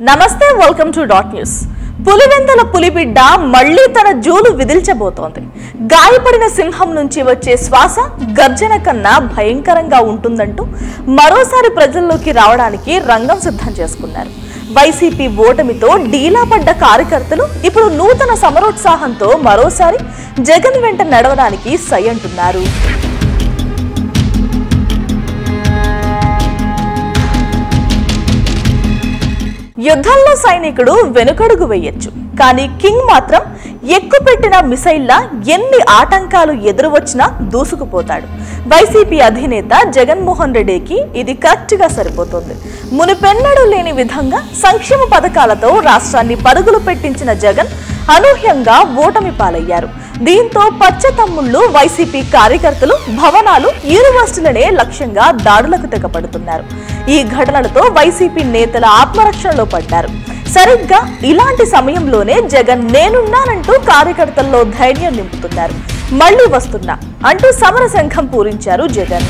నమస్తే welcome to dot news. Pulivendula పులిబిడ్డ మళ్లీ తన జూలు విదిల్చబోతోంది। గాయపడిన సింహం నుంచి వచ్చే శ్వాస గర్జన కన్నా భయంకరంగా ఉంటుందంటూ మరోసారి ప్రజల్లోకి రావడానికి రంగం సిద్ధం చేసుకున్నారు। వైసీపీ ఓటమితో డీలా పడ్డ కార్యకర్తలు ఇప్పుడు నూతన సమరోత్సాహంతో మరోసారి జగన్ వెంట నడవడానికి సై అంటున్నారు। యుద్ధంలో సైనికుడు వెనుకడుగు వేయొచ్చు, కానీ కింగ్ మాత్రం ఎక్కుపెట్టిన మిసైల్లా ఎన్ని ఆటంకాలు ఎదురు వచ్చినా దూసుకుపోతాడు। వైసీపీ అధినేత జగన్మోహన్ రెడ్డికి ఇది కరెక్ట్ గా సరిపోతుంది। మునిపెన్నడూ లేని విధంగా సంక్షేమ పథకాలతో రాష్ట్రాన్ని పరుగులు పెట్టించిన జగన్ అనూహ్యంగా ఓటమి పాలయ్యారు। దీంతో పచ్చ తమ్ముళ్లు వైసీపీ కార్యకర్తలు భవనాలు యూనివర్సిటీలనే లక్ష్యంగా దాడులకు తెగపడుతున్నారు। ఈ ఘటనలతో వైసీపీ నేతల ఆత్మరక్షణలో పడ్డారు। సరిగ్గా ఇలాంటి సమయంలోనే జగన్ నేనున్నానంటూ కార్యకర్తల్లో ధైర్యం నింపుతున్నారు। మళ్లీ వస్తున్నా అంటూ సమర శంఖం పూరించారు జగన్।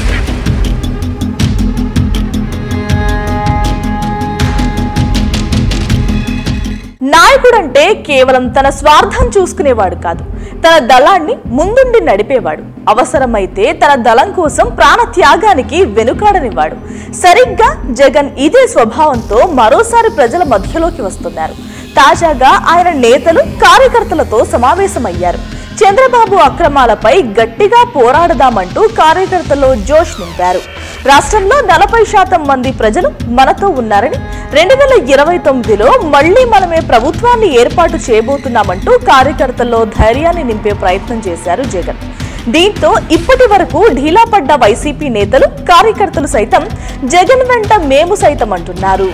నాయకుడంటే కేవలం తన స్వార్థం చూసుకునేవాడు కాదు, తన దళాన్ని ముందుండి నడిపేవాడు। అవసరమైతే తన దళం కోసం ప్రాణ త్యాగానికి వెనుకాడనివాడు। సరిగ్గా జగన్ ఇదే స్వభావంతో మరోసారి ప్రజల మధ్యలోకి వస్తున్నారు। తాజాగా ఆయన నేతలు కార్యకర్తలతో సమావేశమయ్యారు। చంద్రబాబు అక్రమాలపై గట్టిగా పోరాడదామంటూ కార్యకర్తల్లో జోష్ నింపారు। రాష్ట్రంలో 40% మంది ప్రజలు మనతో ఉన్నారని, 2029లో మళ్లీ మనమే ప్రభుత్వాన్ని ఏర్పాటు చేయబోతున్నామంటూ కార్యకర్తల్లో ధైర్యాన్ని నింపే ప్రయత్నం చేశారు జగన్। దీంతో ఇప్పటి వరకు ఢీలా పడ్డ వైసీపీ నేతలు కార్యకర్తలు సైతం జగన్ వెంట మేము సైతం అంటున్నారు।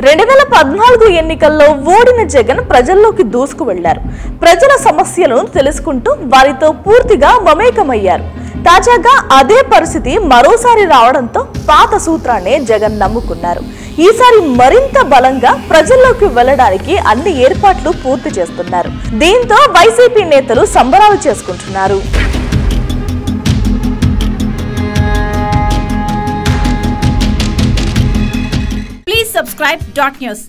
2014 ఎన్నికల్లో ఓడిన జగన్ ప్రజల్లోకి దూసుకు వెళ్లారు। ప్రజల సమస్యలను తెలుసుకుంటూ వారితో పూర్తిగా మమేకమయ్యారు। తాజాగా అదే పరిస్థితి మరోసారి రావడంతో పాత సూత్రాన్నే జగన్ నమ్ముకున్నారు। ఈసారి మరింత బలంగా ప్రజల్లోకి వెళ్లడానికి అన్ని ఏర్పాట్లు పూర్తి చేస్తున్నారు। దీంతో వైసీపీ నేతలు సంబరాలు చేసుకుంటున్నారు। Please subscribe Dot News.